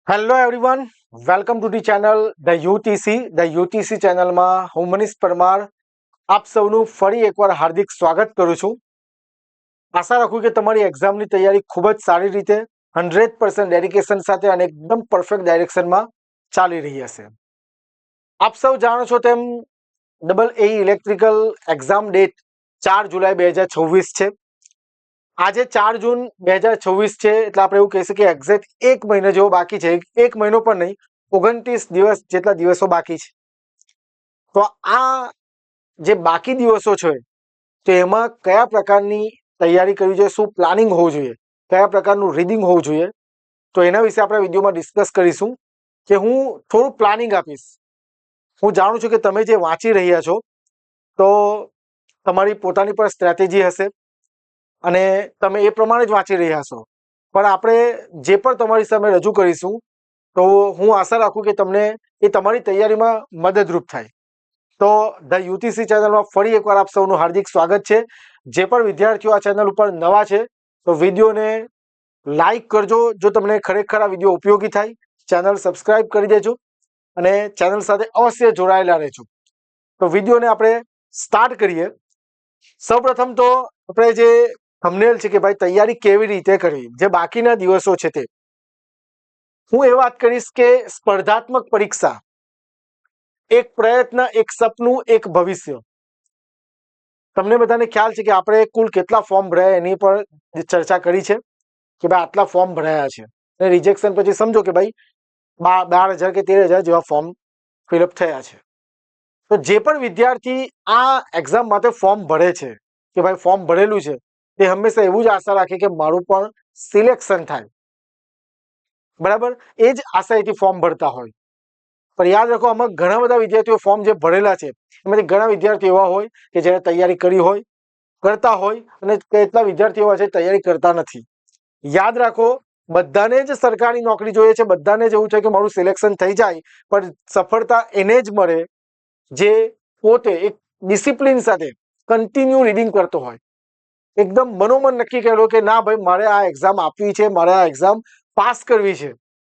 Hello everyone, welcome to the channel the UTC ચેનલમાં હું મનીષ પરમાર આપ સૌનું ફરી એકવાર હાર્દિક સ્વાગત કરું છું. આશા રાખું કે તમારી એક્ઝામની તૈયારી ખૂબ જ સારી રીતે 100% ડેડિકેશન સાથે અને એકદમ પરફેક્ટ ડાયરેક્શનમાં ચાલી રહી હશે. આપ સૌ જાણો છો તેમ AA ઇલેક્ટ્રિકલ એક્ઝામ ડેટ 4 જુલાઈ 2026 છે. આજે 4 જૂન 2026 છે એટલે આપણે એવું કહી શકીએ એક્ઝેક્ટ એક મહિનો જેવો બાકી છે. એક મહિનો પણ નહીં, 29 દિવસ જેટલા દિવસો બાકી છે. તો આ જે બાકી દિવસો છે તો એમાં કયા પ્રકારની તૈયારી કરવી જોઈએ, શું પ્લાનિંગ હોવું જોઈએ, કયા પ્રકારનું રીડિંગ હોવું જોઈએ, તો એના વિશે આપણે વિડીયોમાં ડિસ્કસ કરીશું. કે હું થોડું પ્લાનિંગ આપીશ. હું જાણું છું કે તમે જે વાંચી રહ્યા છો તો તમારી પોતાની પર સ્ટ્રેટેજી હશે અને તમે એ પ્રમાણે જ વાંચી રહ્યા છો, પણ આપણે જે પણ તમારી સામે રજૂ કરીશું તો હું આશા રાખું કે તમને એ તમારી તૈયારીમાં મદદરૂપ થાય. તો ધ યુટીસી ચેનલમાં ફરી એકવાર આપ સૌનું હાર્દિક સ્વાગત છે. જે પણ વિદ્યાર્થીઓ આ ચેનલ ઉપર નવા છે તો વિડીયોને લાઈક કરજો. જો તમને ખરેખર આ વિડીયો ઉપયોગી થાય, ચેનલ સબસ્ક્રાઇબ કરી દેજો અને ચેનલ સાથે અવશ્ય જોડાયેલા રહેજો. તો વિડીયોને આપણે સ્ટાર્ટ કરીએ. સૌપ્રથમ તો આપણે જે થંબનેલ છે કે ભાઈ તૈયારી કેવી રીતે કરવી, જે બાકીના દિવસો છે તે હું એ વાત કરીશ કે સ્પર્ધાત્મક પરીક્ષા એક પ્રયત્ન, એક સપનું, એક ભવિષ્ય. તમને બધાને ખ્યાલ છે કે આપણે કુલ કેટલા ફોર્મ ભર્યા એની પર ચર્ચા કરી છે કે ભાઈ આટલા ફોર્મ ભરાયા છે અને રિજેક્શન પછી સમજો કે ભાઈ 12,000 કે 13,000 જેવા ફોર્મ ફિલઅપ થયા છે. તો જે પણ વિદ્યાર્થી આ એક્ઝામ માટે ફોર્મ ભરે છે કે ભાઈ ફોર્મ ભરેલું છે તે હંમેશા એવું જ આશા રાખે કે મારું પણ સિલેક્શન થાય, બરાબર, એ જ આશાએથી ફોર્મ ભરતા હોય. પણ યાદ રાખો, આમાં ઘણા બધા વિદ્યાર્થીઓ ફોર્મ જે ભરેલા છે એમાંથી ઘણા વિદ્યાર્થીઓ એવા હોય કે જેને તૈયારી કરી હોય, કરતા હોય, અને કેટલા વિદ્યાર્થીઓ એવા છે તૈયારી કરતા નથી. યાદ રાખો, બધાને જ સરકારી નોકરી જોઈએ છે, બધાને જ એવું છે કે મારું સિલેક્શન થઈ જાય, પણ સફળતા એને જ મળે જે પોતે એક ડિસિપ્લિન સાથે કન્ટિન્યુ રીડિંગ કરતો હોય, એકદમ મનોમન નક્કી કર્યો કે ના ભાઈ મારે આ એક્ઝામ આપવી છે, મારે આ એક્ઝામ પાસ કરવી છે.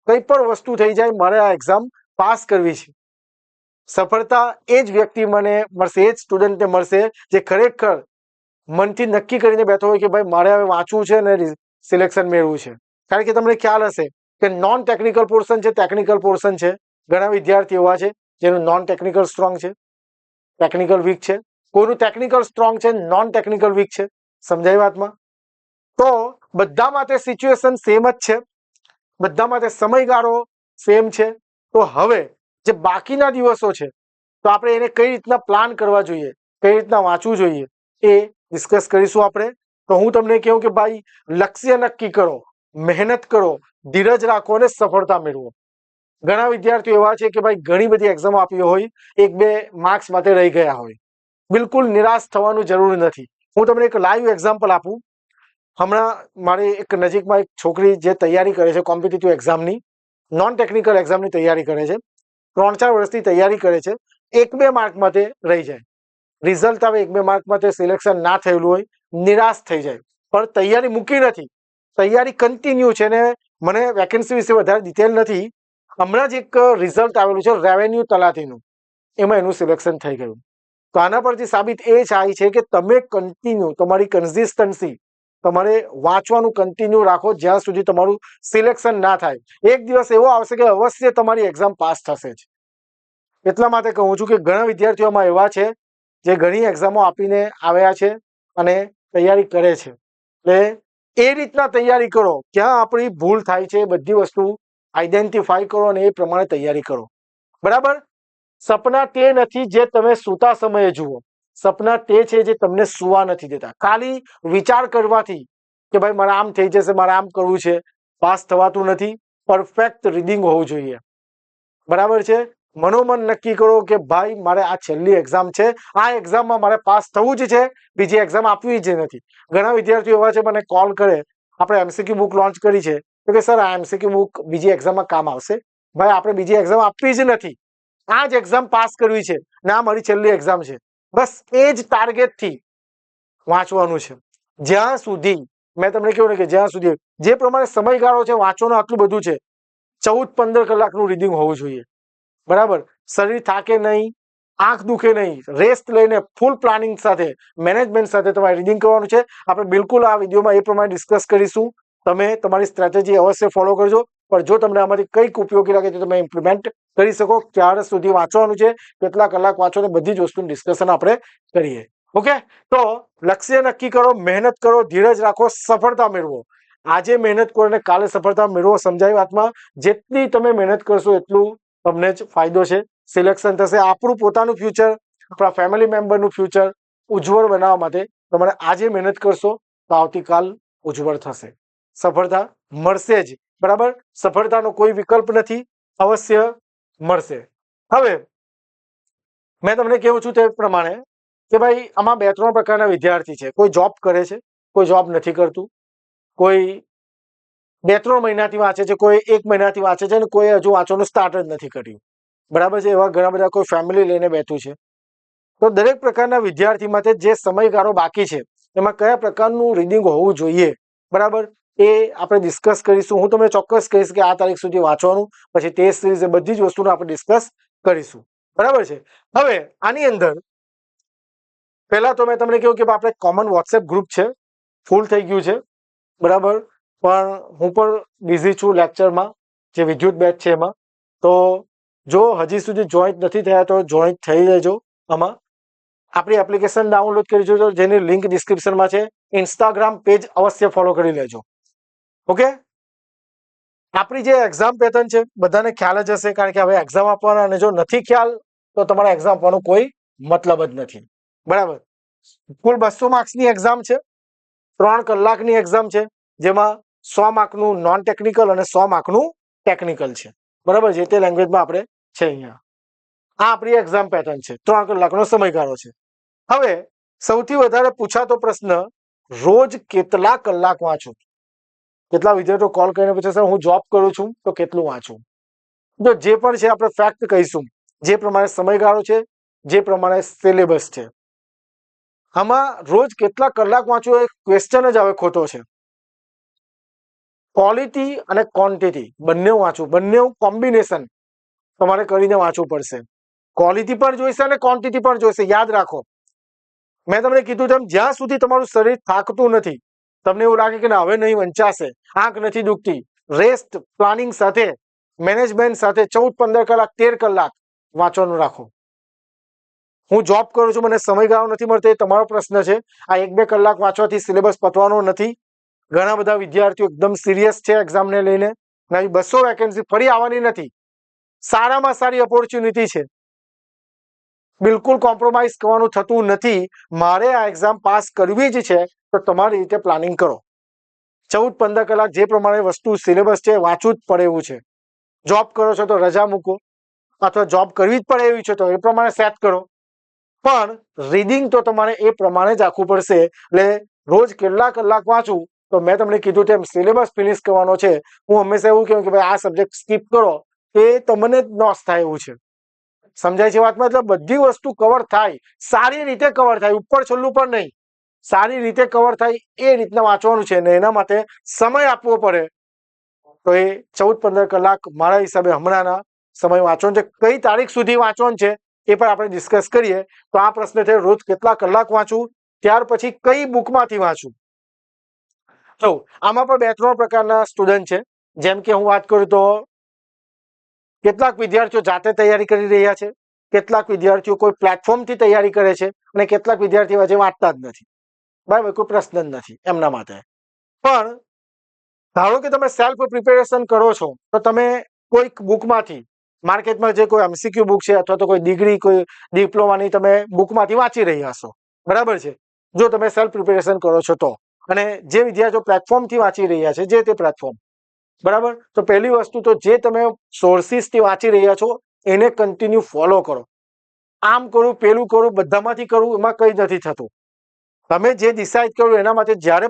કંઈ પણ વસ્તુ થઈ જાય, મારે આ એક્ઝામ પાસ કરવી છે. સફળતા એ જ વ્યક્તિ મને મળશે, એ જ સ્ટુડન્ટને મળશે જે ખરેખર મનથી નક્કી કરીને બેઠો હોય કે ભાઈ મારે હવે વાંચવું છે અને સિલેક્શન મેળવવું છે. કારણ કે તમને ખ્યાલ હશે કે નોન ટેકનિકલ પોર્શન છે, ટેકનિકલ પોર્શન છે. ઘણા વિદ્યાર્થીઓ એવા છે જેનું નોન ટેકનિકલ સ્ટ્રોંગ છે, ટેકનિકલ વીક છે. કોઈનું ટેકનિકલ સ્ટ્રોંગ છે, નોન ટેકનિકલ વીક છે. સમજાય વાતમાં? તો બધા માટે સિચ્યુએશન સેમ જ છે, બધા માટે સમયગાળો સેમ છે. તો હવે જે બાકીના દિવસો છે તો આપણે એને કઈ રીતના પ્લાન કરવા જોઈએ, કઈ રીતના વાંચવું જોઈએ એ ડિસ્કસ કરીશું આપણે. તો હું તમને કહું કે ભાઈ લક્ષ્ય નક્કી કરો, મહેનત કરો, ધીરજ રાખો અને સફળતા મેળવો. ઘણા વિદ્યાર્થીઓ એવા છે કે ભાઈ ઘણી બધી એક્ઝામ આપી હોય, 1-2 માર્ક્સ માટે રહી ગયા હોય. બિલકુલ નિરાશ થવાનું જરૂર નથી. હું તમને એક લાઈવ એક્ઝામ્પલ આપું. હમણાં મારી એક નજીકમાં એક છોકરી જે તૈયારી કરે છે કોમ્પિટિટિવ એક્ઝામની, નોન ટેકનિકલ એક્ઝામની તૈયારી કરે છે, 3-4 વર્ષથી તૈયારી કરે છે. 1-2 માર્ક માટે રહી જાય, રિઝલ્ટ આવે 1-2 માર્ક માટે સિલેક્શન ના થયેલું હોય, નિરાશ થઈ જાય. પણ તૈયારી મૂકી નથી, તૈયારી કન્ટિન્યુ છે. ને મને વેકેન્સી વિશે વધારે ડિટેલ નથી, હમણાં જ એક રિઝલ્ટ આવેલું છે રેવન્યુ તલાટીનું, એમાં એનું સિલેક્શન થઈ ગયું. તો આના પરથી સાબિત એ થાય છે કે તમે કન્ટિન્યુ તમારી કન્સિસ્ટન્સી, તમારે વાંચવાનું કન્ટિન્યુ રાખો જ્યાં સુધી તમારું સિલેક્શન ના થાય. એક દિવસ એવો આવશે કે અવશ્ય તમારી એક્ઝામ પાસ થશે જ. એટલા માટે કહું છું કે ઘણા વિદ્યાર્થીઓમાં એવા છે જે ઘણી એક્ઝામો આપીને આવ્યા છે અને તૈયારી કરે છે. એટલે એ રીતના તૈયારી કરો, ક્યાં આપણી ભૂલ થાય છે બધી વસ્તુ આઈડેન્ટિફાઈ કરો અને એ પ્રમાણે તૈયારી કરો, બરાબર. સપના તે નથી જે તમે સૂતા સમયે જુઓ, સપના તે છે જે તમને સુવા નથી દેતા. ખાલી વિચાર કરવાથી કે ભાઈ મારે આમ થઈ જશે, મારે આમ કરવું છે, પાસ થવાતું નથી. પરફેક્ટ રીડિંગ હોવું જોઈએ, બરાબર છે. મનોમન નક્કી કરો કે ભાઈ મારે આ છેલ્લી એક્ઝામ છે, આ એક્ઝામમાં મારે પાસ થવું જ છે, બીજી એક્ઝામ આપવી જ નથી. ઘણા વિદ્યાર્થીઓ એવા છે મને કોલ કરે, આપણે એમસીક્યુ બુક લોન્ચ કરી છે તો કે સર આ એમસીક્યુ બુક બીજી એક્ઝામમાં કામ આવશે. ભાઈ આપણે બીજી એક્ઝામ આપવી જ નથી, આ જ એક્ઝામ પાસ કરવી છે ને આ મારી છેલ્લી એક્ઝામ છે. બસ એ જ ટાર્ગેટથી વાંચવાનું છે. જ્યાં સુધી મેં તમને કહ્યું ને કે જ્યાં સુધી જે પ્રમાણે સમયગાળો છે વાંચવાનું આટલું બધું છે, 14-15 કલાકનું રીડિંગ હોવું જોઈએ. બરાબર, શરીર થાકે નહીં, આંખ દુખે નહીં, રેસ્ટ લઈને ફૂલ પ્લાનિંગ સાથે, મેનેજમેન્ટ સાથે તમારે રીડિંગ કરવાનું છે. આપણે બિલકુલ આ વિડીયોમાં એ પ્રમાણે ડિસ્કસ કરીશું. તમે તમારી સ્ટ્રેટેજી અવશ્ય ફોલો કરજો, પણ જો તમને આમાંથી કંઈક ઉપયોગી લાગે તો તમે ઇમ્પ્લિમેન્ટ કરી શકો. ક્યારે સુધી વાંચવાનું છે, કેટલા કલાક વાંચો, ને બધી જ વસ્તુનું ડિસ્કશન આપણે કરીએ. ઓકે, તો લક્ષ્ય નક્કી કરો, મહેનત કરો, ધીરજ રાખો, સફળતા મેળવો. આજે મહેનત કરો અને કાલે સફળતા મેળવો. સમજાય વાતમાં? જેટલી તમે મહેનત કરશો એટલું તમને જ ફાયદો છે. સિલેક્શન થશે. આપણું પોતાનું ફ્યુચર, આપણા ફેમિલી મેમ્બરનું ફ્યુચર ઉજ્જવળ બનાવવા માટે તમારે આજે મહેનત કરશો તો આવતીકાલ ઉજ્જવળ થશે. સફળતા મળશે જ. બરાબર, સફળતાનો કોઈ વિકલ્પ નથી, અવશ્ય મળશે. હવે મેં તમને કહું છું તે પ્રમાણે કે ભાઈ આમાં 2-3 પ્રકારના વિદ્યાર્થી છે. કોઈ જોબ કરે છે, કોઈ જોબ નથી કરતું, કોઈ 2-3 મહિનાથી વાંચે છે, કોઈ 1 મહિનાથી વાંચે છે, અને કોઈ હજુ વાંચવાનું સ્ટાર્ટ જ નથી કર્યું. બરાબર છે. એવા ઘણા બધા, કોઈ ફેમિલી લઈને બેઠું છે. તો દરેક પ્રકારના વિદ્યાર્થી માટે જે સમયગાળો બાકી છે એમાં કયા પ્રકારનું રીડિંગ હોવું જોઈએ, બરાબર, એ આપણે ડિસ્કસ કરીશું. હું તમને ચોક્કસ કહીશ કે આ તારીખ સુધી વાંચવાનું, પછી ટેસ્ટ સિરીઝ, એ બધી જ વસ્તુનો આપણે ડિસ્કસ કરીશું. બરાબર છે. હવે આની અંદર પહેલા તો મેં તમને કહ્યું કે આપણે કોમન વોટ્સએપ ગ્રુપ છે, ફૂલ થઈ ગયું છે. બરાબર, પણ હું પણ બિઝી છું લેક્ચરમાં, જે વિદ્યુત બેચ છે એમાં. તો જો હજી સુધી જોઈન્ટ નથી થયા તો જોઈન્ટ થઈ લેજો. આમાં આપણી એપ્લિકેશન ડાઉનલોડ કરી લેજો, જેની લિંક ડિસ્ક્રિપ્શનમાં છે. ઇન્સ્ટાગ્રામ પેજ અવશ્ય ફોલો કરી લેજો. ઓકે, આપણી જે એક્ઝામ પેટર્ન છે બધાને ખ્યાલ જ હશે, કારણ કે હવે એક્ઝામ આપવાના, અને જો નથી ખ્યાલ તો તમારે એક્ઝામ આપવાનો કોઈ મતલબ જ નથી. બરાબર, કુલ 200 માર્ક્સની એક્ઝામ છે, 3 કલાકની એક્ઝામ છે, જેમાં 100 માર્કનું નોન ટેકનિકલ અને 100 માર્કનું ટેકનિકલ છે. બરાબર, જે તે લેંગ્વેજમાં આપણે છે. અહીંયા આ આપણી એક્ઝામ પેટર્ન છે. 3 કલાકનો સમયગાળો છે. હવે સૌથી વધારે પૂછાતો પ્રશ્ન, રોજ કેટલા કલાક વાંચું? કેટલા વિદ્યાર્થીઓ કોલ કરીને પૂછે સર હું જોબ કરું છું તો કેટલું વાંચું? તો જે પણ છે આપણે ફેક્ટ કહીશું, જે પ્રમાણે સમયગાળો છે, જે પ્રમાણે સિલેબસ છે. આમાં રોજ કેટલા કલાક વાંચવું એ ક્વેશ્ચન જ હવે ખોટો છે. ક્વોલિટી અને ક્વોન્ટિટી બંને વાંચવું, બંને કોમ્બિનેશન તમારે કરીને વાંચવું પડશે. ક્વોલિટી પણ જોઈશે અને ક્વોન્ટિટી પણ જોઈશે. યાદ રાખો, મેં તમને કીધું તેમ, જ્યાં સુધી તમારું શરીર થાકતું નથી, તમને એવું લાગે કે હવે નહીં વંચાશે, આંખ નથી દુખતી, રેસ્ટ પ્લાનિંગ સાથે, મેનેજમેન્ટ સાથે 14-15 કલાક 13 કલાક વાંચવાનું રાખો. હું જોબ કરું છું, મને સમયગાળો નથી મળતો, એ તમારો પ્રશ્ન છે. આ 1-2 કલાક વાંચવાથી સિલેબસ પતવાનો નથી. ઘણા બધા વિદ્યાર્થીઓ એકદમ સિરિયસ છે એક્ઝામને લઈને. 200 વેકેન્સી ફરી આવવાની નથી. સારામાં સારી ઓપોર્ચ્યુનિટી છે. બિલકુલ કોમ્પ્રોમાઇઝ કરવાનું થતું નથી. મારે આ એક્ઝામ પાસ કરવી જ છે તો તમારી રીતે પ્લાનિંગ કરો. 14-15 કલાક જે પ્રમાણે વસ્તુ સિલેબસ છે વાંચવું જ પડે એવું છે. જોબ કરો છો તો રજા મૂકો, અથવા જોબ કરવી જ પડે એવી છે તો એ પ્રમાણે સેટ કરો, પણ રીડિંગ તો તમારે એ પ્રમાણે જ રાખવું પડશે. એટલે રોજ કેટલા કલાક વાંચવું, તો મેં તમને કીધું તેમ સિલેબસ ફિનિશ કરવાનો છે. હું હંમેશા એવું કહું કે ભાઈ આ સબ્જેક્ટ સ્કીપ કરો, એ તમને જ લોસ થાય એવું છે. સમજાય છે વાતમાં? એટલે બધી વસ્તુ કવર થાય, સારી રીતે કવર થાય, ઉપર છેલ્લું પણ નહીં, સારી રીતે કવર થાય એ રીતના વાંચવાનું છે. ને એના માટે સમય આપવો પડે. તો એ 14-15 કલાક મારા હિસાબે હમણાંના સમય વાંચવાનું છે. કઈ તારીખ સુધી વાંચવાનું છે એ પણ આપણે ડિસ્કસ કરીએ. તો આ પ્રશ્ન છે, રોજ કેટલા કલાક વાંચવું, ત્યાર પછી કઈ બુકમાંથી વાંચવું. તો આમાં પણ 2-3 પ્રકારના સ્ટુડન્ટ છે. જેમ કે હું વાત કરું તો કેટલાક વિદ્યાર્થીઓ જાતે તૈયારી કરી રહ્યા છે, કેટલાક વિદ્યાર્થીઓ કોઈ પ્લેટફોર્મથી તૈયારી કરે છે, અને કેટલાક વિદ્યાર્થીઓ હજી વાંચતા જ નથી. બરાબર, કોઈ પ્રશ્ન જ નથી એમના માટે. પણ ધારો કે તમે સેલ્ફ પ્રિપેરેશન કરો છો તો તમે કોઈક બુકમાંથી, માર્કેટમાં જે કોઈ એમસીક્યુ બુક છે અથવા તો કોઈ ડિગ્રી, કોઈ ડિપ્લોમાની તમે બુકમાંથી વાંચી રહ્યા છો. બરાબર છે, જો તમે સેલ્ફ પ્રિપેરેશન કરો છો તો. અને જે વિદ્યાર્થીઓ પ્લેટફોર્મથી વાંચી રહ્યા છે, જે તે પ્લેટફોર્મ, બરાબર, તો પહેલી વસ્તુ તો જે તમે સોર્સિસથી વાંચી રહ્યા છો એને કન્ટિન્યુ ફોલો કરો. આમ કરું, પેલું કરું, બધામાંથી કરું, એમાં કંઈ નથી થતું. તમે જે ડિસાઇડ કર્યું એના માટે જ્યારે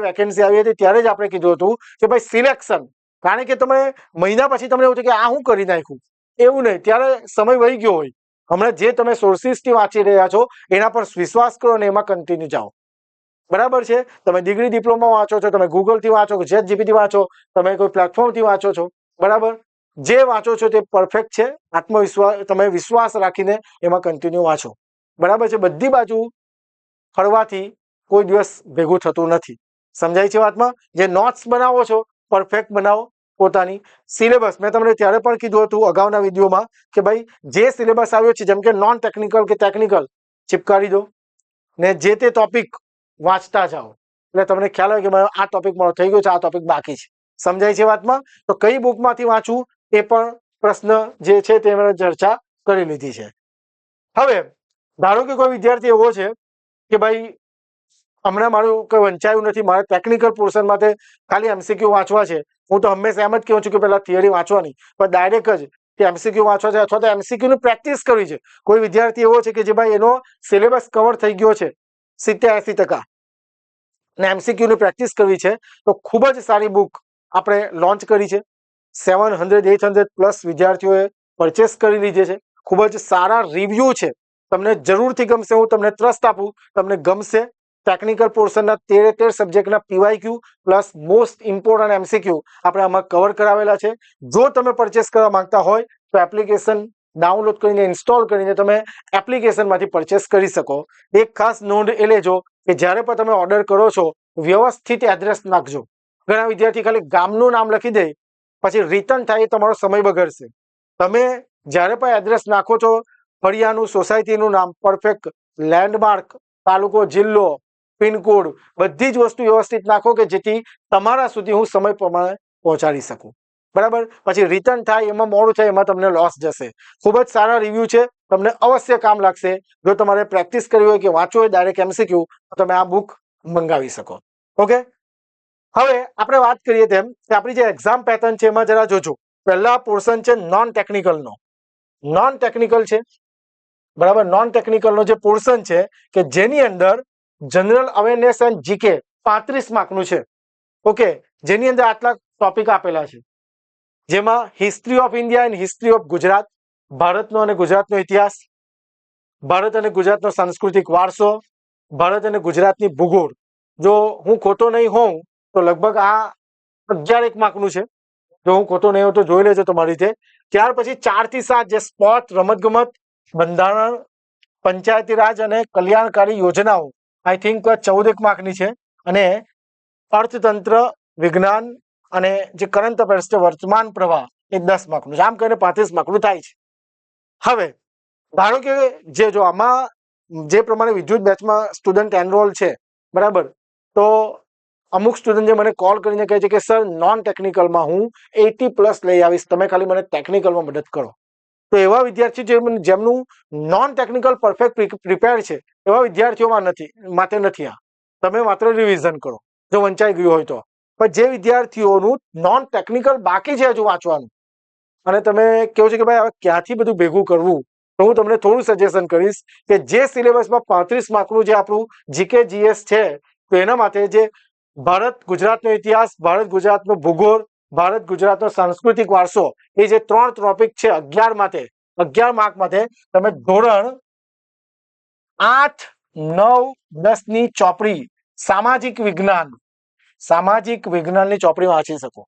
વેકેન્સી આવી હતી ત્યારે જ આપણે કીધું હતું કે ભાઈ સિલેક્શન. કારણ કે તમે મહિના પછી તમને એવું થયું કે આ હું કરી નાખ્યું, એવું નહીં, ત્યારે સમય વહી ગયો હોય. હમણાં જે તમે સોર્સિસથી વાંચી રહ્યા છો એના પર વિશ્વાસ કરો અને એમાં કન્ટિન્યુ જાઓ. બરાબર છે, તમે ડિગ્રી ડિપ્લોમા વાંચો છો, તમે ગૂગલથી વાંચો, ChatGPT વાંચો, તમે કોઈ પ્લેટફોર્મથી વાંચો છો, બરાબર. જે વાંચો છો તે પરફેક્ટ છે. આત્મવિશ્વાસ, તમે વિશ્વાસ રાખીને એમાં કન્ટિન્યુ વાંચો. બરાબર છે. બધી બાજુ ફરવાથી કોઈ દિવસ ભેગું થતું નથી. સમજાય છે વાતમાં? જે નોટ્સ બનાવો છો પરફેક્ટ બનાવો. પોતાની સિલેબસ મેં તમને ત્યારે પણ કીધું હતું અગાઉના વિડીયોમાં કે ભાઈ જે સિલેબસ આવ્યો છે, જેમ કે નોન ટેકનિકલ કે ટેકનિકલ, ચિપકારી દો ને જે તે ટોપિક વાંચતા જાઓ એટલે તમને ખ્યાલ આવે કે મારો આ ટોપિક મારો થઈ ગયો છે, આ ટોપિક બાકી છે. સમજાય છે વાતમાં? તો કઈ બુકમાંથી વાંચવું એ પણ પ્રશ્ન જે છે તે મેં ચર્ચા કરી લીધી છે. હવે ધારો કે કોઈ વિદ્યાર્થી એવો છે કે ભાઈ હમણાં મારું કંઈ વંચાયું નથી, મારે ટેકનિકલ પોર્શન માટે ખાલી એમસીક્યુ વાંચવા છે. હું તો હંમેશા એમ જ કહું છું કે પહેલા થિયરી વાંચવાની, પણ ડાયરેક્ટ જ કે એમસીક્યુ વાંચવા છે અથવા તો એમસીક્યુની પ્રેક્ટિસ કરવી છે. કોઈ વિદ્યાર્થી એવો છે કે જે ભાઈ એનો સિલેબસ કવર થઈ ગયો છે 70-80% અને એમસીક્યુની પ્રેક્ટિસ કરવી છે, તો ખૂબ જ સારી બુક આપણે લોન્ચ કરી છે. 700-800 પ્લસ વિદ્યાર્થીઓએ પરચેસ કરી લીધી છે. ખૂબ જ સારા રિવ્યુ છે. તમને જરૂરથી ગમશે. હું તમને ટ્રસ્ટ આપું, તમને ગમશે. ટેકનિકલ પોર્શનના 13 સબ્જેક્ટના PYQ plus most important MCQ આપણે આમાં કવર કરાવેલા છે. જો તમે પરચેસ કરવા માંગતા હોય તો એપ્લિકેશન ડાઉનલોડ કરીને ઇન્સ્ટોલ કરીને તમે એપ્લિકેશનમાંથી પરચેસ કરી શકો. એક ખાસ નોંધ એ લેજો કે જ્યારે પણ તમે ઓર્ડર કરો છો વ્યવસ્થિત એડ્રેસ નાખજો. ઘણા વિદ્યાર્થી ખાલી ગામનું નામ લખી દે, પછી રિટર્ન થાય તમારો સમય બગડશે. તમે જ્યારે પણ એડ્રેસ નાખો છો ફળિયાનું, સોસાયટીનું નામ પરફેક્ટ, લેન્ડમાર્ક, તાલુકો, જિલ્લો, પિનકોડ, બધી જ વસ્તુ વ્યવસ્થિત નાખો કે જેથી તમારા સુધી હું સમય પ્રમાણે પહોંચાડી શકું. બરાબર. પછી રિટર્ન થાય એમાં મોડું થાય એમાં તમને લોસ જશે. ખૂબ જ સારા રિવ્યુ છે, તમને અવશ્ય કામ લાગશે. જો તમારે પ્રેક્ટિસ કરવી હોય કે વાંચવું હોય ડાયરેક્ટ એમસીક્યુ તો તમે આ બુક મંગાવી શકો. ઓકે. હવે આપણે વાત કરીએ તેમ કે આપણી જે એક્ઝામ પેટર્ન છે એમાં જરા જોજો. પહેલા પોર્શન છે નોન ટેકનિકલનો. નોન ટેકનિકલ છે, બરાબર. નોન ટેકનિકલનો જે પોર્શન છે કે જેની અંદર જનરલ અવેરનેસ એન્ડ જીકે 35 માર્કનું છે. ઓકે. જેની અંદર આટલા ટોપિક આપેલા છે, જેમાં history of India and history of Gujarat, ભારતનો અને ગુજરાતનો ઇતિહાસ, ભારત અને ગુજરાતનો સાંસ્કૃતિક વારસો, ભારત અને ગુજરાતની ભૂગોળ. જો હું ખોટો નહીં હોઉં તો લગભગ આ 11 માર્કનું છે. જો હું ખોટો નહીં હોઉં તો જોઈ લેજો તમારી રીતે. ત્યાર પછી 4 થી 7 જે સ્પોર્ટ, રમતગમત, બંધારણ, પંચાયતી રાજ અને કલ્યાણકારી યોજનાઓ આઈ થિંક 14 માર્કની છે. અને અર્થતંત્ર, વિજ્ઞાન અને જે કરંટ અફેર્સ છે, વર્તમાન પ્રવાહ, એ 10 માર્કનું છે. આમ કરીને 35 માર્કનું થાય છે. હવે ધારો કે જે જો આમાં જે પ્રમાણે વિદ્યુત બેચમાં સ્ટુડન્ટ એનરોલ છે, બરાબર, તો અમુક સ્ટુડન્ટ જે મને કોલ કરીને કહે છે કે સર નોન ટેકનિકલમાં હું 80+ લઈ આવીશ, તમે ખાલી મને ટેકનિકલમાં મદદ કરો. તો એવા વિદ્યાર્થીઓ જેમનું નોન ટેકનિકલ પરફેક્ટ પ્રિપેર છે એવા વિદ્યાર્થીઓમાં માટે નથી આ. તમે માત્ર રિવિઝન કરો જો વંચાઈ ગયું હોય તો. પણ જે વિદ્યાર્થીઓનું નોન ટેકનિકલ બાકી છે હજુ વાંચવાનું, અને તમે કહો છો કે ભાઈ હવે ક્યાંથી બધું ભેગું કરવું, તો હું તમને થોડું સજેશન કરીશ કે જે સિલેબસમાં 35 માર્કનું જે આપણું જીકે જીએસ છે, તો એના માટે જે ભારત ગુજરાતનો ઇતિહાસ, ભારત ગુજરાતનો ભૂગોળ, ભારત ગુજરાતનો સાંસ્કૃતિક વારસો, એ જે 3 ટોપિક છે 11 માર્ક માટે તમે ધોરણ 8, 9, 10 ની ચોપડી સામાજિક વિજ્ઞાનની ચોપડી વાંચી શકો.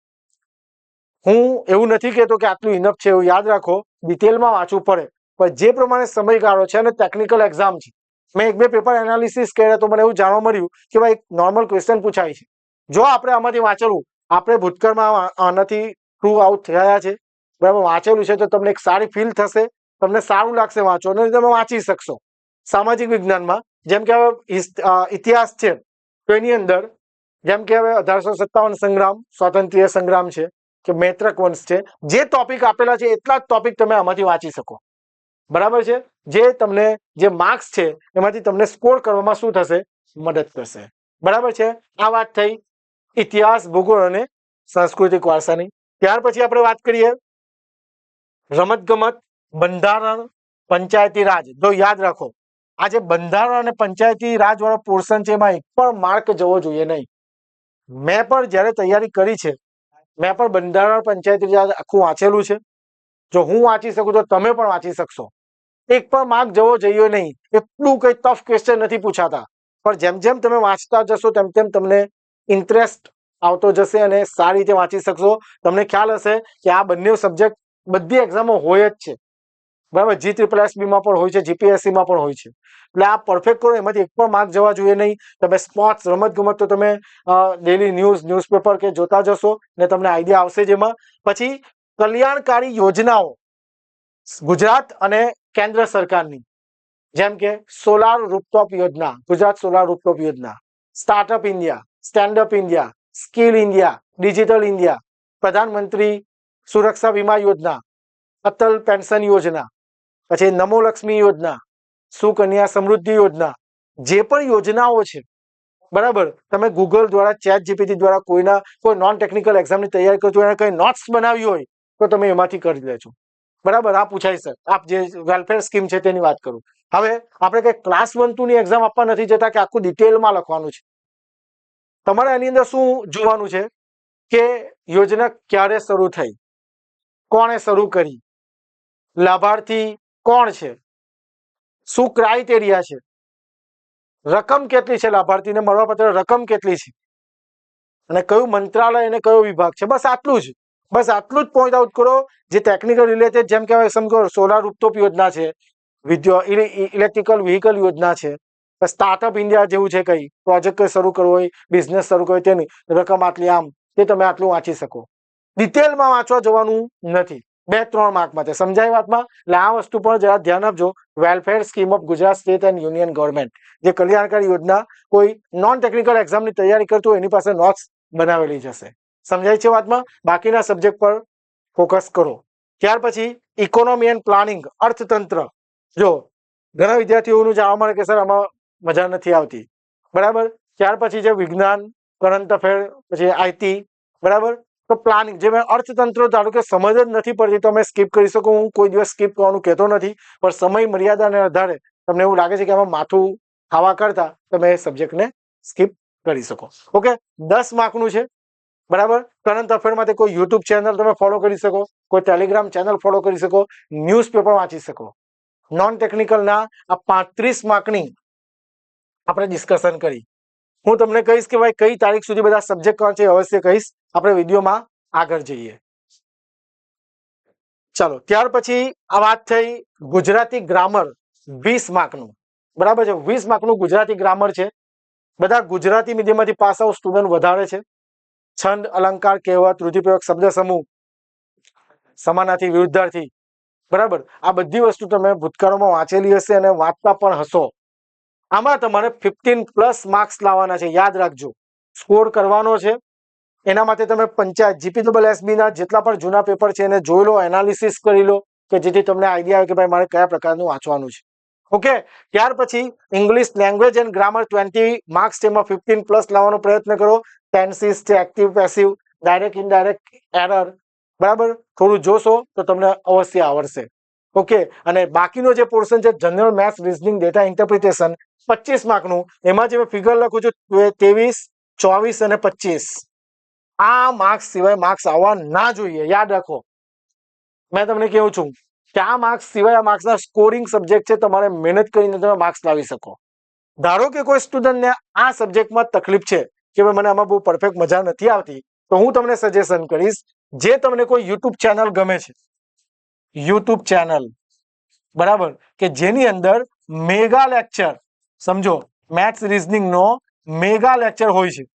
હું એવું નથી કહેતો કે આટલું ઇનફ છે, એવું યાદ રાખો, ડિટેલમાં વાંચવું પડે. પણ જે પ્રમાણે સમયગાળો છે અને ટેકનિકલ એક્ઝામ છે, મેં 1-2 પેપર એનાલિસિસ કર્યા તો મને એવું જાણવા મળ્યું કે ભાઈ એક નોર્મલ ક્વેશ્ચન પૂછાય છે. જો આપણે આમાંથી વાંચેલું, આપણે ભૂતકાળમાં આનાથી થ્રુ આઉટ થયા છે, બરાબર, વાંચેલું છે, તો તમને એક સારી ફીલ થશે, તમને સારું લાગશે વાંચો અને તમે વાંચી શકશો. સામાજિક વિજ્ઞાનમાં જેમ કે હવે ઇતિહાસ છે, તો એની અંદર જેમ કે હવે 1857 સંગ્રામ, સ્વાતંત્ર્ય સંગ્રામ છે કે મૈત્રક વંશ છે, જે ટોપિક આપેલા છે એટલા જ ટોપિક તમે આમાંથી વાંચી શકો. બરાબર છે. જે તમને જે માર્ક્સ છે એમાંથી તમને સ્કોર કરવામાં શું થશે, મદદ કરશે. બરાબર છે. આ વાત થઈ ઇતિહાસ, ભૂગોળ અને સાંસ્કૃતિક વારસાની. ત્યાર પછી આપણે વાત કરીએ રમતગમત, બંધારણ, પંચાયતી રાજ. તો યાદ રાખો, આ જે બંધારણ અને પંચાયતી રાજ વાળો પોર્શન છે એમાં એક પણ માર્ક જવો જોઈએ નહીં. મેં પણ જ્યારે તૈયારી કરી છે, મેં પણ બંધારણ, પંચાયતી રાજ આખું વાંચેલું છે. જો હું વાંચી શકું તો તમે પણ વાંચી શકશો. એક પણ માર્ક જવો જોઈએ નહીં. એટલું કઈ ટફ ક્વેશ્ચન નથી પૂછાતા, પણ જેમ જેમ તમે વાંચતા જશો તેમ તેમ તમને ઇન્ટરેસ્ટ આવતો જશે અને સારી રીતે વાંચી શકશો. તમને ખ્યાલ હશે કે આ બંને સબ્જેક્ટ બધી એક્ઝામો હોય જ છે, બરાબર. GSSB માં પણ હોય છે, GPSC માં પણ હોય છે. એટલે આ પરફેક્ટ કરો, એમાંથી એક પણ માર્ક જવા જોઈએ નહીં. તમે સ્પોર્ટ્સ, રમત ગમત તો તમે ડેલી ન્યૂઝપેપર કે જોતા જશો ને તમને આઈડિયા આવશે જ એમાં. પછી કલ્યાણકારી યોજનાઓ ગુજરાત અને કેન્દ્ર સરકારની, જેમ કે સોલાર રૂફટોપ યોજના, ગુજરાત સોલાર રૂફટોપ યોજના, startup India, standup India, skill India, digital India, પ્રધાનમંત્રી સુરક્ષા વીમા યોજના, અટલ પેન્શન યોજના, પછી નમો લક્ષ્મી યોજના, સુકન્યા સમૃદ્ધિ યોજના, જે પણ યોજનાઓ છે, બરાબર. તમે ગૂગલ દ્વારા, ChatGPT દ્વારા કોઈ નોન ટેકનિકલ એક્ઝામની તૈયારી કરતો હોય, કંઈ નોટ્સ બનાવી હોય તો તમે એમાંથી કરી લેજો, બરાબર. આ પૂછાય સર, આપ જે વેલફેર સ્કીમ છે તેની વાત કરું. હવે આપણે કઈ ક્લાસ 1-2 ની એક્ઝામ આપવા નથી જતા કે આખું ડિટેલમાં લખવાનું છે. તમારે આની અંદર શું જોવાનું છે કે યોજના ક્યારે શરૂ થઈ, કોણે શરૂ કરી, લાભાર્થી કોણ છે, શું ક્રાઇટેરિયા છે, રકમ કેટલી છે, લાભાર્થીને મળવાપાત્ર રકમ કેટલી છે, અને કયું મંત્રાલય અને કયો વિભાગ છે. બસ આટલું જ, બસ આટલું જ પોઈન્ટ આઉટ કરો. જે ટેકનિકલ રિલેટેડ, જેમ કે સમજો સોલાર રૂફટોપ યોજના છે, ઇલેક્ટ્રિકલ વ્હીકલ યોજના છે, સ્ટાર્ટઅપ ઇન્ડિયા જેવું છે, કઈ પ્રોજેક્ટ શરૂ કરવો હોય, બિઝનેસ શરૂ કરવો હોય, તેની રકમ આટલી, આમ તે તમે આટલું વાંચી શકો. ડિટેલમાં વાંચવા જવાનું નથી. 2-3 માર્ક માટે સમજાય વાતમાં. એટલે આ વસ્તુ પર જરા ધ્યાન આપજો. Welfare scheme of Gujarat state and union government, જે કલ્યાણકારી યોજના, કોઈ નોન ટેકનિકલ એક્ઝામની તૈયારી કરતું હોય એની પાસે નોટ્સ બનાવેલી જશે. સમજાય છે વાતમાં. બાકીના સબ્જેક્ટ પર ફોકસ કરો. ત્યાર પછી ઇકોનોમી એન્ડ પ્લાનિંગ, અર્થતંત્ર. જો ઘણા વિદ્યાર્થીઓનું જાણવા મળે કે સર આમાં મજા નથી આવતી, બરાબર. ત્યાર પછી જે વિજ્ઞાન, કરંટ અફેર, પછી IT, બરાબર. તો પ્લાનિંગ, જે મેં અર્થતંત્ર ધારો કે સમજ જ નથી પડતી તો અમે સ્કીપ કરી શકો. હું કોઈ દિવસ સ્કીપ કરવાનું કહેતો નથી, પણ સમય મર્યાદાને આધારે તમને એવું લાગે છે કે આમાં માથું ખાવા કરતા તમે એ સબ્જેક્ટને સ્કીપ કરી શકો. ઓકે, 10 માર્કનું છે, બરાબર. કરંટ અફેર માટે કોઈ યુટ્યુબ ચેનલ તમે ફોલો કરી શકો, કોઈ ટેલિગ્રામ ચેનલ ફોલો કરી શકો, ન્યૂઝપેપર વાંચી શકો. નોન ટેકનિકલના આ 35 માર્કની આપણે ડિસ્કશન કરી. હું તમને કહીશ કે ભાઈ કઈ તારીખ સુધી બધા સબ્જેક્ટ વાંચે, અવશ્ય કહીશ. આપણે વિડીયોમાં આગળ જઈએ. ચાલો, ત્યાર પછી આ વાત થઈ ગુજરાતી ગ્રામર, 20 માર્કનું, બરાબર છે. 20 માર્કનું ગુજરાતી ગ્રામર છે. બધા ગુજરાતી મીડિયમમાંથી પાસ આઉટ સ્ટુડન્ટ વધારે છે. છંદ, અલંકાર, કહેવત, રૂઢિપ્રયોગ, શબ્દ સમૂહ, સમાનાર્થી, વિરુદ્ધાર્થી, બરાબર. આ બધી વસ્તુ તમે ભૂતકાળમાં વાંચેલી હશે અને વાંચતા પણ હશો. આમાં તમારે 15+ માર્ક્સ લાવવાના છે, યાદ રાખજો. સ્કોર કરવાનો છે. એના માટે તમે પંચાયત, GPSSB ના જેટલા પણ જૂના પેપર છે એને જોઈ લો, એનાલિસિસ કરી લો, કે જેથી તમને આઈડિયા આવે કે ભાઈ મારે કયા પ્રકારનું વાંચવાનું છે. ઓકે. ત્યાર પછી English language and grammar, 20 marks, તેમાં 15+ લાવવાનો પ્રયત્ન કરો. ટેન્સીસ છે, active, passive, direct, indirect, error, બરાબર. થોડું જોશો તો તમને અવશ્ય આવડશે. ઓકે. અને બાકીનો જે પોર્શન છે, general maths, reasoning, data interpretation, 25 માર્કનું. એમાં જે મેં ફિગર લખું છું 23, 24 અને 25, આ માર્ક્સ સિવાય માર્ક્સ આવવા ના જોઈએ. યાદ રાખો, મેં તમને કહું છું કે આ માર્ક્સ સિવાય, આ માર્ક્સના સ્કોરિંગ સબ્જેક્ટ છે. તમારે મહેનત કરીને તમે માર્ક્સ લાવી શકો. ધારો કે કોઈ સ્ટુડન્ટને આ સબ્જેક્ટમાં તકલીફ છે કે ભાઈ મને આમાં બહુ પરફેક્ટ મજા નથી આવતી, તો હું તમને સજેશન કરીશ, જે તમને કોઈ યુટ્યુબ ચેનલ ગમે છે, યુટ્યુબ ચેનલ, બરાબર, કે જેની અંદર મેગા લેક્ચર, સમજો મેથ્સ રીઝનિંગ નો મેગા લેક્ચર હોય છે,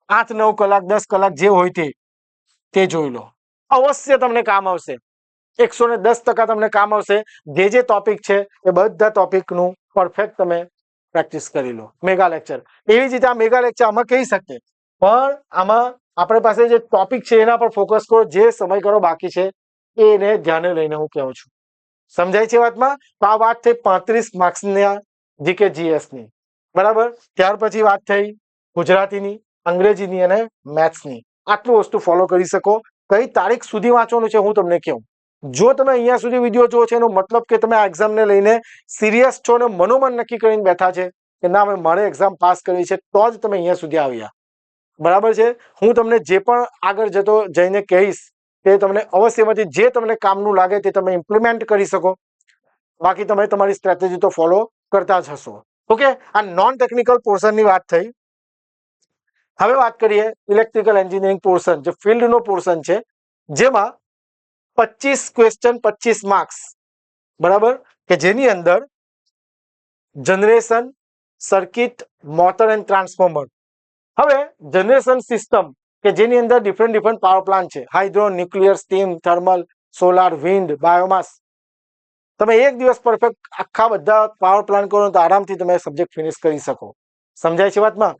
8-9 કલાક, 10 કલાક જે હોય તે જોઈ લો. અવશ્ય તમને કામ આવશે. 110% તમને કામ આવશે. જે ટોપિક છે એ બધા ટોપિકનું પરફેક્ટ તમે પ્રેક્ટિસ કરી લો. મેગા લેક્ચર, એવી જ રીતે આ મેગા લેક્ચર આમાં કહી શકીએ, પણ આમાં આપણી પાસે જે ટોપિક છે એના પર ફોકસ કરો. જે સમય કરો બાકી છે એને ધ્યાને લઈને હું કહું છું. સમજાય છે વાતમાં. તો આ વાત થઈ 35 માર્ક્સના જીકે GS ની, બરાબર. ત્યાર પછી વાત થઈ ગુજરાતીની, અંગ્રેજીની અને મેથ્સની. આટલું વસ્તુ ફોલો કરી શકો. કઈ તારીખ સુધી વાંચવાનું છે હું તમને કહું. જો તમે અહીંયા સુધી વિડીયો જોવો છો એનો મતલબ કે તમે આ એક્ઝામને લઈને સિરિયસ છો અને મનોમન નક્કી કરીને બેઠા છે કે ના હવે મારે એક્ઝામ પાસ કરવી છે, તો જ તમે અહીંયા સુધી આવ્યા, બરાબર છે. હું તમને જે પણ આગળ જઈને કહીશ તે તમને અવશ્યમાંથી જે તમને કામનું લાગે તે તમે ઇમ્પ્લિમેન્ટ કરી શકો. બાકી તમે તમારી સ્ટ્રેટેજી તો ફોલો કરતા જ હશો. ઓકે. આ નોન ટેકનિકલ પોર્શનની વાત થઈ. હવે વાત કરીએ ઇલેક્ટ્રિકલ એન્જિનિયરિંગ પોર્શન, જે ફિલ્ડનો પોર્શન છે, જેમાં 25 ક્વેશ્ચન 25 માર્ક્સ, બરાબર, કે જેની અંદર generation, circuit, motor and transformer. હવે જનરેશન સિસ્ટમ કે જેની અંદર ડિફરન્ટ પાવર પ્લાન્ટ છે, hydro, nuclear, steam, thermal, solar, wind, biomass. તમે એક દિવસ પરફેક્ટ આખા બધા પાવર પ્લાન્ટ કરો તો આરામથી તમે સબ્જેક્ટ ફિનિશ કરી શકો. સમજાય છે વાતમાં?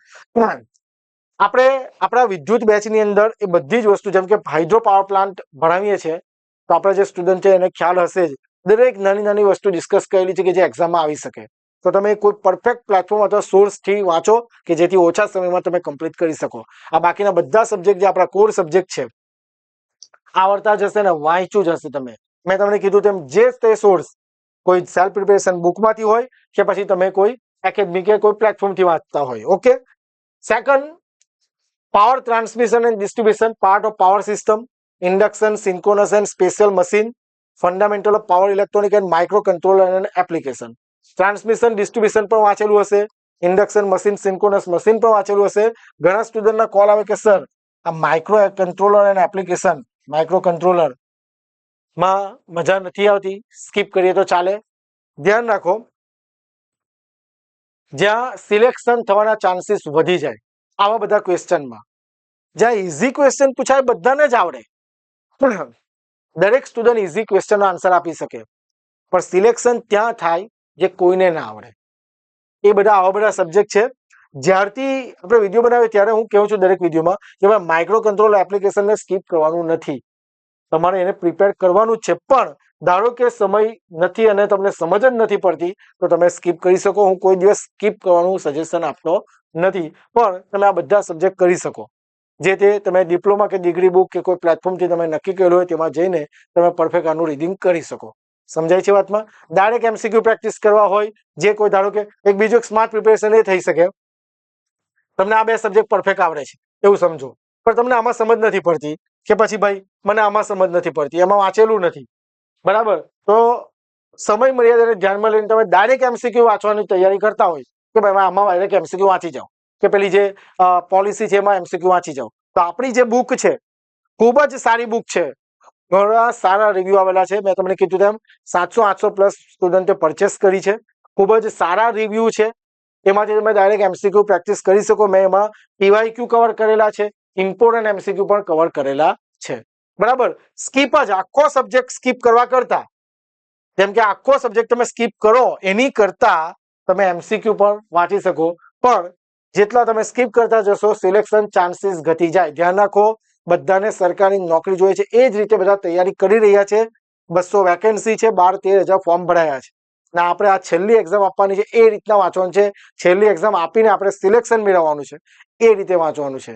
આપણે આપણા વિદ્યુત બેચની અંદર એ બધી જ વસ્તુ, જેમ કે હાઇડ્રો પાવર પ્લાન્ટ ભણાવીએ છીએ તો આપણા જે સ્ટુડન્ટ છે એને ખ્યાલ હશે જ, દરેક નાની નાની વસ્તુ ડિસ્કસ કરેલી છે કે જે એક્ઝામમાં આવી શકે. તો તમે કોઈ પરફેક્ટ પ્લેટફોર્મ અથવા સોર્સથી વાંચો કે જેથી ઓછા સમયમાં તમે કમ્પ્લીટ કરી શકો. આ બાકીના બધા સબ્જેક્ટ જે આપણા કોર સબ્જેક્ટ છે આવડતા જશે ને વાંચ્યું જ હશે. તમે, મેં તમને કીધું તેમ, જે તે સોર્સ કોઈ સેલ્ફ પ્રિપેરેશન બુકમાંથી હોય કે પછી તમે કોઈ એકેડમિક કે કોઈ પ્લેટફોર્મથી વાંચતા હોય. Okay. Second, power transmission and distribution, part of power system, induction, synchronous and special machine, fundamental of power electronic and micro controller and application. Transmission distribution પણ વાંચેલું હશે, ઇન્ડક્શન મશીન, સિન્ક્રોનસ મશીન પણ વાંચેલું હશે. ઘણા સ્ટુડન્ટના કોલ આવે કે sir આ micro controller and application, micro controller માં મજા નથી આવતી, સ્કીપ કરીએ તો ચાલે. ધ્યાન રાખો, જ્યાં સિલેક્શન થવાના ચાન્સીસ વધી જાય આવા બધા ક્વેશ્ચનમાં, જ્યાં ઇઝી ક્વેશ્ચન પૂછાય બધાને જ આવડે, દરેક સ્ટુડન્ટ ઇઝી ક્વેશ્ચનનો આન્સર આપી શકે, પણ સિલેક્શન ત્યાં થાય જે કોઈને ના આવડે. એ બધા આવા બધા સબ્જેક્ટ છે. જ્યારથી આપણે વિડીયો બનાવીએ ત્યારે હું કહું છું દરેક વિડીયોમાં કે ભાઈ માઇક્રો કંટ્રોલ એપ્લિકેશનને સ્કીપ કરવાનું નથી, તમારે એને પ્રિપેર કરવાનું જ છે. પણ ધારો કે સમય નથી અને તમને સમજ જ નથી પડતી તો તમે સ્કીપ કરી શકો. હું કોઈ દિવસ સ્કીપ કરવાનું સજેશન આપતો નથી, પણ તમે આ બધા સબ્જેક્ટ કરી શકો. જે તે તમે ડિપ્લોમા કે ડિગ્રી બુક કે કોઈ પ્લેટફોર્મથી તમે નક્કી કરેલું હોય તેમાં જઈને તમે પરફેક્ટ આનું રીડિંગ કરી શકો. સમજાય છે વાતમાં? ડાયરેક્ટ એમસીક્યુ પ્રેક્ટિસ કરવા હોય, જે કોઈ ધારો કે એક બીજું એક સ્માર્ટ પ્રિપેરેશન એ થઈ શકે, તમને આ બે સબ્જેક્ટ પરફેક્ટ આવડે છે એવું સમજો, પણ તમને આમાં સમજ નથી પડતી કે પછી ભાઈ મને આમાં સમજ નથી પડતી, એમાં વાંચેલું નથી, બરાબર, તો સમય મર્યાદાને ધ્યાનમાં લઈને તમે ડાયરેક્ટ એમસીક્યુ વાંચવાની તૈયારી કરતા હોય કે ભાઈ આમાં ડાયરેક્ટ એમસીક્યુ વાંચી જાઓ, કે પેલી જે પોલિસી છે એમાં એમસીક્યુ વાંચી જાઓ, તો આપણી જે બુક છે ખૂબ જ સારી બુક છે, ઘણા સારા રિવ્યુ આવેલા છે. મેં તમને કીધું તેમ 700-800 પ્લસ સ્ટુડન્ટે પરચેસ કરી છે, ખૂબ જ સારા રિવ્યુ છે. એમાંથી તમે ડાયરેક્ટ એમસીક્યુ પ્રેક્ટિસ કરી શકો. મેં એમાં પીવાયક્યુ કવર કરેલા છે, ઇમ્પોર્ટન્ટ એમસીક્યુ પણ કવર કરેલા છે, બરાબર. સ્કીપ જ આખો સબ્જેક્ટ સ્કીપ કરવા કરતા, જેમ કે આખો સબ્જેક્ટ તમે સ્કીપ કરો એની કરતા તમે એમસીક્યુ પણ વાંચી શકો, પણ જેટલા તમે સ્કીપ કરતા જશો સિલેક્શન ચાન્સીસ ઘટી જાય. ધ્યાન રાખો, બધાને સરકારી નોકરી જોઈએ છે, એ જ રીતે બધા તૈયારી કરી રહ્યા છે. 200 વેકેન્સી છે, 12-13 હજાર ફોર્મ ભરાયા છે, ને આપણે આ છેલ્લી એક્ઝામ આપવાની છે એ રીતના વાંચવાનું છે. છેલ્લી એક્ઝામ આપીને આપણે સિલેક્શન મેળવવાનું છે, એ રીતે વાંચવાનું છે.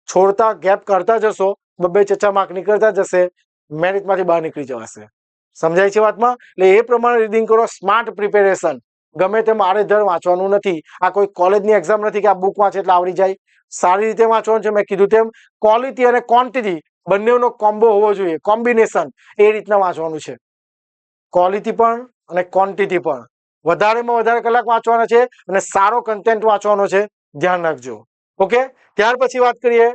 છોડતા ગેપ કાઢતા જશો, 2-4 માર્ક નીકળતા જશે, મેરિટમાંથી બહાર નીકળી જવાશે. સમજાય છે વાતમાં? એટલે એ પ્રમાણે રીડિંગ કરો, સ્માર્ટ પ્રિપેરેશન. ગમે તેમ આડેધડ વાંચવાનું નથી. આ કોઈ કોલેજની એક્ઝામ નથી કે આ બુક વાંચે એટલે આવડી જાય. સારી રીતે વાંચવાનું છે. મેં કીધું તેમ ક્વોલિટી અને ક્વોન્ટિટી બંનેનો કોમ્બો હોવો જોઈએ, કોમ્બિનેશન, એ રીતના વાંચવાનું છે. ક્વોલિટી પણ અને ક્વોન્ટિટી પણ, વધારેમાં વધારે કલાક વાંચવાના છે અને સારો કન્ટેન્ટ વાંચવાનો છે. ધ્યાન રાખજો. ઓકે. ત્યાર પછી વાત કરીએ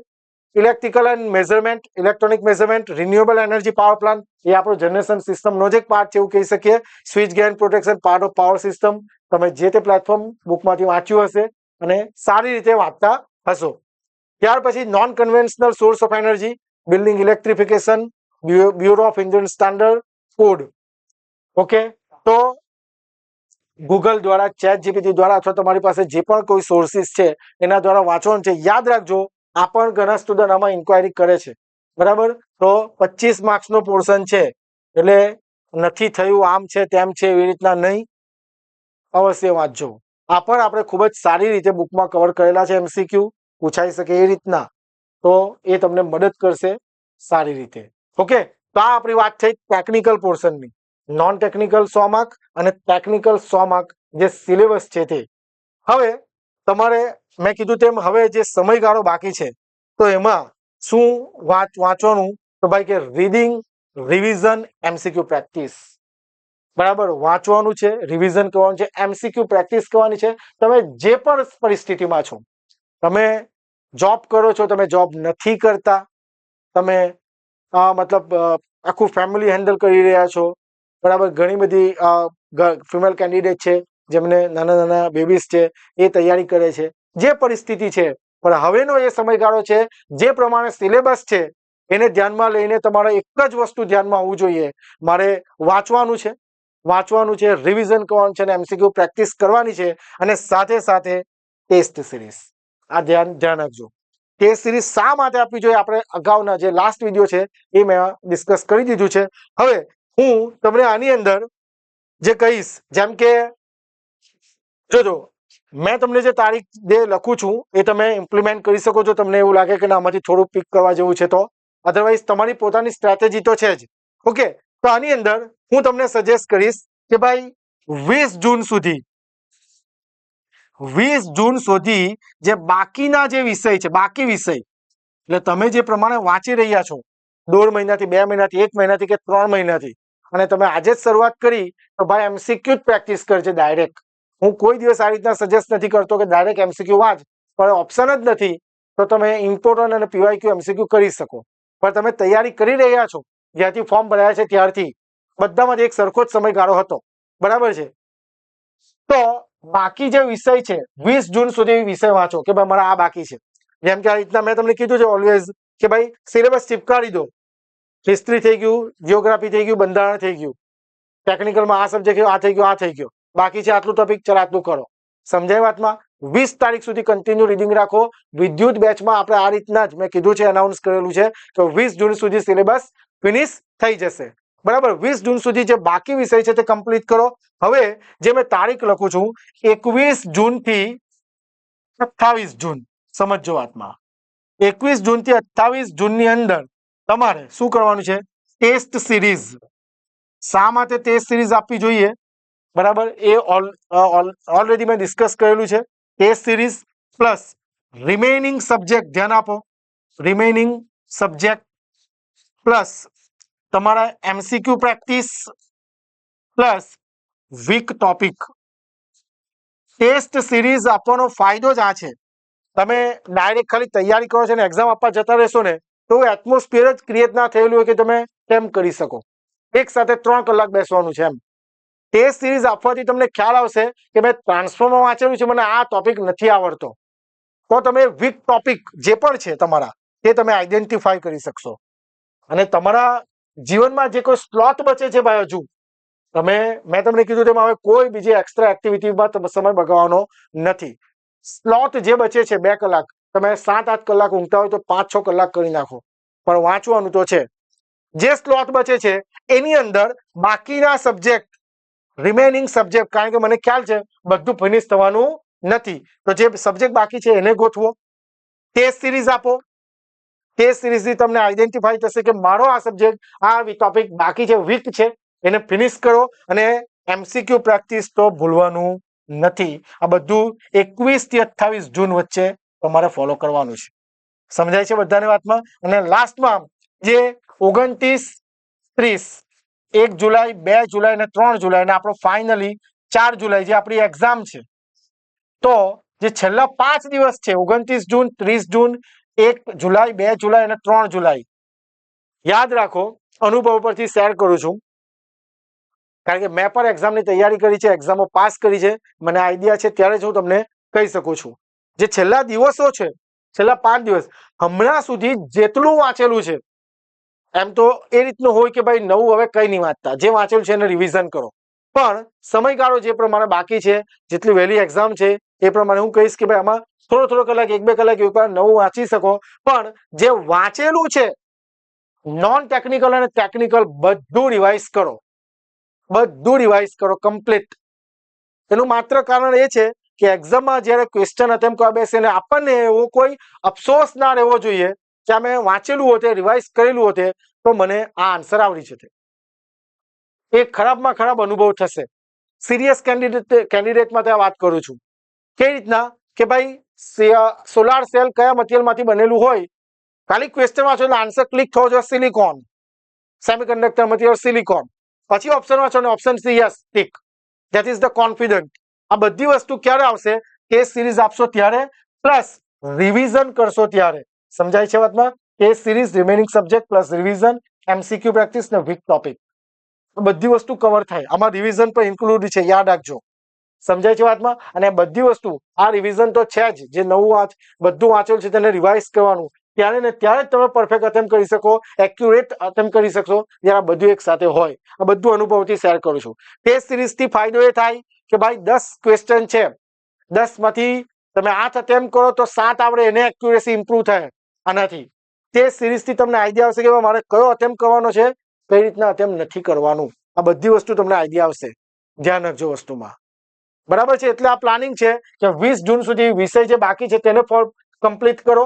electrical and measurement, electronic measurement, renewable energy power plant. એ આપણો જનરેશન સિસ્ટમનો જ એક પાર્ટ છે એવું કહી શકીએ. Switch gear protection, part of power system. તમે જે તે પ્લેટફોર્મ બુકમાંથી વાંચ્યું હશે અને સારી રીતે વાંચતા હશો. ત્યાર પછી non conventional source of energy, building electrification, bureau of Indian standard code. Okay. તો ગૂગલ દ્વારા, ચેટ જીપીટી દ્વારા અથવા તમારી પાસે જે પણ કોઈ સોર્સિસ છે એના દ્વારા વાંચવાનું છે. યાદ રાખજો, આ પણ ઘણા સ્ટુડન્ટ આમાં ઇન્ક્વાયરી કરે છે, બરાબર. તો 25 માર્ક્સનો પોર્શન છે એટલે નથી થયું આમ છે તેમ છે એવી રીતના નહીં, અવશ્ય વાંચજો. આ પણ આપણે ખૂબ જ સારી રીતે બુકમાં કવર કરેલા છે, એમસીક્યુ પૂછાઈ શકે એ રીતના, તો એ તમને મદદ કરશે સારી રીતે. ઓકે. તો આ આપણી વાત થઈ ટેકનિકલ પોર્શનની. નોન ટેકનિકલ 100 માર્ક અને ટેકનિકલ 100 માર્ક જે સિલેબસ છે તે. હવે તમારે મેં કીધું તેમ હવે જે સમયગાળો બાકી છે તો એમાં શું વાંચવાનું, તો ભાઈ કે રીડિંગ, રિવિઝન, એમસીક્યુ પ્રેક્ટિસ. બરાબર, વાંચવાનું છે, રિવિઝન કરવાનું છે, એમસીક્યુ પ્રેક્ટિસ કરવાની છે. તમે જે પણ પરિસ્થિતિમાં છો, તમે જોબ કરો છો, તમે જોબ નથી કરતા, તમે મતલબ આખું ફેમિલી હેન્ડલ કરી રહ્યા છો, બરાબર. ઘણી બધી ફિમેલ કેન્ડિડેટ છે જેમને નાના નાના બેબીઝ છે, એ તૈયારી કરે છે. જે પરિસ્થિતિ છે, પણ હવેનો એ સમયગાળો છે, જે પ્રમાણે સિલેબસ છે એને ધ્યાનમાં લઈને તમારે એક જ વસ્તુ ધ્યાનમાં હોવું જોઈએ, મારે વાંચવાનું છે, રિવિઝન કરવાનું છે અને એમસીક્યુ પ્રેક્ટિસ કરવાની છે, અને સાથે સાથે ટેસ્ટ સિરીઝ. આ ધ્યાન રાખજો. ટેસ્ટ સિરીઝ શા માટે આપવી જોઈએ, આપણે અગાઉના જે લાસ્ટ વિડીયો છે એ મેં ડિસ્કસ કરી દીધું છે. હવે હું તમને આની અંદર જે કહીશ, જેમ કે જોજો, મેં તમને જે તારીખ જે લખું છું એ તમે ઇમ્પ્લિમેન્ટ કરી શકો છો. તમને એવું લાગે કે ના, આમાંથી થોડું પિક કરવા જેવું છે તો, અધરવાઇઝ તમારી પોતાની સ્ટ્રેટેજી તો છે જ. ઓકે, તો આની અંદર હું તમને સજેસ્ટ કરીશ કે ભાઈ 20 જૂન સુધી 20 જૂન સુધી જે બાકીના જે વિષય છે, બાકી વિષય એટલે તમે જે પ્રમાણે વાંચી રહ્યા છો 1.5 મહિનાથી, 2 મહિનાથી, 1 મહિનાથી કે 3 મહિનાથી, અને તમે આજે જ શરૂઆત કરી, તો ભાઈ એમસીક્યુ જ પ્રેક્ટિસ કરજે ડાયરેક્ટ. હું કોઈ દિવસ આ રીતના સજેસ્ટ નથી કરતો કે ડાયરેક્ટ એમસીક્યુ વાંચ, પણ ઓપ્શન જ નથી તો તમે ઇમ્પોર્ટન્ટ અને પીવાયક્યુ એમસીક્યુ કરી શકો. પણ તમે તૈયારી કરી રહ્યા છો જ્યાંથી ફોર્મ ભરાયા છે ત્યારથી, બધામાંથી એક સરખો જ સમયગાળો હતો, બરાબર છે. તો બાકી જે વિષય છે 20 જૂન સુધી વિષય વાંચો કે ભાઈ મારા આ બાકી છે. જેમ કે આ રીતના મેં તમને કીધું છે ઓલવેઝ કે ભાઈ સિલેબસ ચિપકારી દો. હિસ્ટ્રી થઈ ગયું, જીઓગ્રાફી થઈ ગયું, બંધારણ થઈ ગયું, ટેકનિકલમાં આ સબ્જેક્ટ આ થઈ ગયો, આ થઈ ગયો, બાકી છે આટલું ટોપિક, ચાલ આટલું કરો. સમજાય વાતમાં? 20 તારીખ સુધી કન્ટિન્યુ રીડિંગ રાખો. વિદ્યુત બેચમાં આપણે આ રીતના જ મેં કીધું છે, એનાઉન્સ કરેલું છે, તો 20 જૂન સુધી સિલેબસ ફિનિશ થઈ જશે, બરાબર. 20 જૂન સુધી જે બાકી વિષય છે તે કમ્પ્લીટ કરો. હવે જે મેં તારીખ લખું છું 21 જૂનથી 28 જૂન, સમજો વાતમાં. 21 જૂનથી 28 જૂનની અંદર તમારે શું કરવાનું છે? Test series. શા માટે ટેસ્ટ સિરીઝ આપવી જોઈએ, બરાબર, એ ઓલરેડી મેં ડિસ્કસ કરેલું છે. Test series plus remaining subject, ધ્યાન આપો, રિમેઇનિંગ સબ્જેક્ટ પ્લસ તમારા MCQ practice plus week topic. Test series આપવાનો ફાયદો જ આ છે. તમે ડાયરેક્ટ ખાલી તૈયારી કરો છો ને એક્ઝામ આપવા જતા રહેશો ને, તો એટમોસ્ફિયર જ ક્રિએટ ના થયેલું હોય કે તમે કેમ કરી શકો. એક સાથે 3 કલાક બેસવાનું છે એમ. ટેસ્ટ સિરીઝ આપવાથી તમને ખ્યાલ આવશે કે મેં ટ્રાન્સફોર્મમાં વાંચેલું છે, મને આ ટોપિક નથી આવડતો, તો તમે વીક ટોપિક જે પણ છે તમારા, તે તમે આઈડેન્ટિફાઈ કરી શકશો. અને તમારા જીવનમાં જે કોઈ સ્લોટ બચે છે ભાઈ, હજુ મેં તમને કીધું તેમ હવે કોઈ બીજી એક્સ્ટ્રા એક્ટિવિટીમાં સમય બગાડવાનો નથી. સ્લોટ જે બચે છે 2 કલાક, તમે 7-8 કલાક ઊંઘતા હોય તો 5-6 કલાક કરી નાખો, પણ વાંચવાનું તો છે. જે સ્લોટ બચે છે એની અંદર બાકીના સબ્જેક્ટ, રિમેનિંગ સબ્જેક્ટ, કારણ કે મને ખ્યાલ છે બધું ફિનિશ થવાનું નથી, તો જે સબ્જેક્ટ બાકી છે એને ગોઠવો. ટેસ્ટ સિરીઝ આપો. ટેસ્ટ સિરીઝથી તમને આઈડેન્ટિફાઈ થશે કે મારો આ સબ્જેક્ટ, આ ટોપિક બાકી છે, વીક છે, એને ફિનિશ કરો. અને એમસીક્યુ પ્રેક્ટિસ તો ભૂલવાનું નથી. આ બધું 21 થી 28 જૂન વચ્ચે તમારે ફોલો કરવાનું છે. સમજાય છે બધાને વાતમાં? અને લાસ્ટમાં જે 29, 30, 1 જુલાઈ, 2 જુલાઈ અને 3 જુલાઈ, અને આપણો ફાઇનલી 4 જુલાઈ જે આપણી એક્ઝામ છે, તો જે છેલ્લા 5 દિવસ છે 29 જૂન, 30 જૂન, 1 જુલાઈ, 2 જુલાઈ અને 3 જુલાઈ, યાદ રાખો, અનુભવ પરથી શેર કરું છું, કારણ કે મેં પણ એક્ઝામની તૈયારી કરી છે, એક્ઝામો પાસ કરી છે, મને આઈડિયા છે, ત્યારે જ હું તમને કહી શકું છું. જે છેલ્લા દિવસો છે, છેલ્લા 5 દિવસ, હમણાં સુધી જેટલું વાંચેલું છે, એમ તો એ રીતનું હોય કે ભાઈ નવું હવે કંઈ નહીં વાંચતા, જે વાંચેલું છે એને રિવિઝન કરો. પણ સમયગાળો જે પ્રમાણે બાકી છે, જેટલી વહેલી એક્ઝામ છે એ પ્રમાણે હું કહીશ કે ભાઈ આમાં થોડો કલાક, 1-2 કલાક એવું નવું વાંચી શકો, પણ જે વાંચેલું છે નોન ટેકનિકલ અને ટેકનિકલ બધું રિવાઇઝ કરો, કમ્પ્લીટ. એનું માત્ર કારણ એ છે કે એક્ઝામમાં જ્યારે ક્વેશ્ચન અટેમ્પ કરવા બેસે ને આપણને એવો કોઈ અફસોસ ના રહેવો જોઈએ કે મેં વાંચેલું હોતે, રિવાઇઝ કરેલું હોતે તો મને આ આન્સર આવડી જતે. એ ખરાબમાં ખરાબ અનુભવ થશે. સિરિયસ કેન્ડિડેટ માટે આ વાત કરું છું. કેવી રીતના કે ભાઈ સોલાર સેલ કયા મટીરિયલમાંથી બનેલું હોય, ખાલી ક્વેશ્ચન વાંચો એટલે આન્સર ક્લિક થવો જોઈએ, સિલિકોન, સેમિકન્ડક્ટર મટીરિયલ સિલિકોન. પછી ઓપ્શન વાંચો અને option C yes tick, that is the confident. આ બધી વસ્તુ ક્યારે આવશે? ટેસ્ટ સિરીઝ આપશો ત્યારે. પ્લસ રિવિઝન કરશો ત્યારે સમજાય છે વાતમાં. Test series, remaining subject plus revision, MCQ practice ને વીક ટોપિક, બધી વસ્તુ કવર થાય. આમાં રિવિઝન પણ ઇન્ક્લુડ છે, યાદ રાખજો. સમજાય છે વાતમાં. અને બધી વસ્તુ આ રિવિઝન તો છે જ, જે નવું બધું વાંચેલું છે તેને રિવાઇઝ કરવાનું, ત્યારે ને ત્યારે જ તમે પરફેક્ટ અટેમ્પ કરી શકો, એક્યુરેટ અટેમ્પ કરી શકશો જ્યારે આ બધું એક સાથે હોય. આ બધું અનુભવથી શેર કરું છું. ટેસ્ટ સિરીઝથી ફાયદો એ થાય કે ભાઈ 10 ક્વેશ્ચન છે, 10 માંથી તમે 8 અટેમ્પ કરો તો 7 આવડે, એને એક્યુરેસી ઇમ્પ્રુવ થાય આનાથી. ટેસ્ટ સિરીઝથી તમને આઈડિયા આવશે કે મારે કયો અટેમ્પ કરવાનો છે, કઈ રીતના અટેમ્પ નથી કરવાનું. આ બધી વસ્તુ તમને આઈડિયા આવશે. ધ્યાન રાખજો વસ્તુમાં, બરાબર છે. એટલે આ પ્લાનિંગ છે કે 20 જૂન સુધી વિષય જે બાકી છે તેને કમ્પ્લીટ કરો.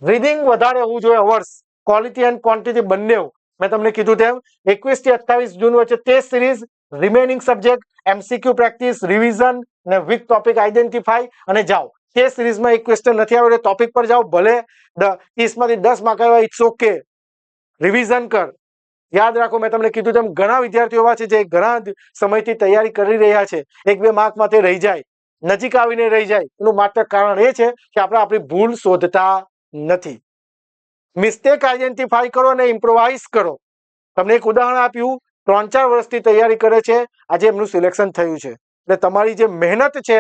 રીડિંગ વધારે હોવું જોઈએ, અવર્સ, ક્વોલિટી એન્ડ ક્વોન્ટિટી બંને. મેં તમને કીધું તેમ 21 થી 28 જૂન વચ્ચે test series, remaining subject, MCQ practice, revision ને વીક ટોપિક આઈડેન્ટિફાઈ અને જાઓ. ટેસ્ટ સિરીઝમાં એક ક્વેશ્ચન નથી આવ્યો ટોપિક પર જાઓ, ભલે 30 માંથી 10 માર્ક આવ્યા, ઇટ્સ ઓકે. રિવિઝન કર. યાદ રાખો, મેં તમને કીધું તેમ ઘણા વિદ્યાર્થીઓ એવા છે જે ઘણા સમયથી તૈયારી કરી રહ્યા છે, 1-2 માર્ક માંથી રહી જાય, નજીક આવીને રહી જાય. એનું માત્ર કારણ એ છે કે આપણે આપણી ભૂલ શોધતા નથી. મિસ્ટેક આઈડેન્ટિફાઈ કરો અને ઇમ્પ્રોવાઇઝ કરો. તમને એક ઉદાહરણ આપ્યું, 3-4 વર્ષથી તૈયારી કરે છે, આજે એમનું સિલેક્શન થયું છે. એટલે તમારી જે મહેનત છે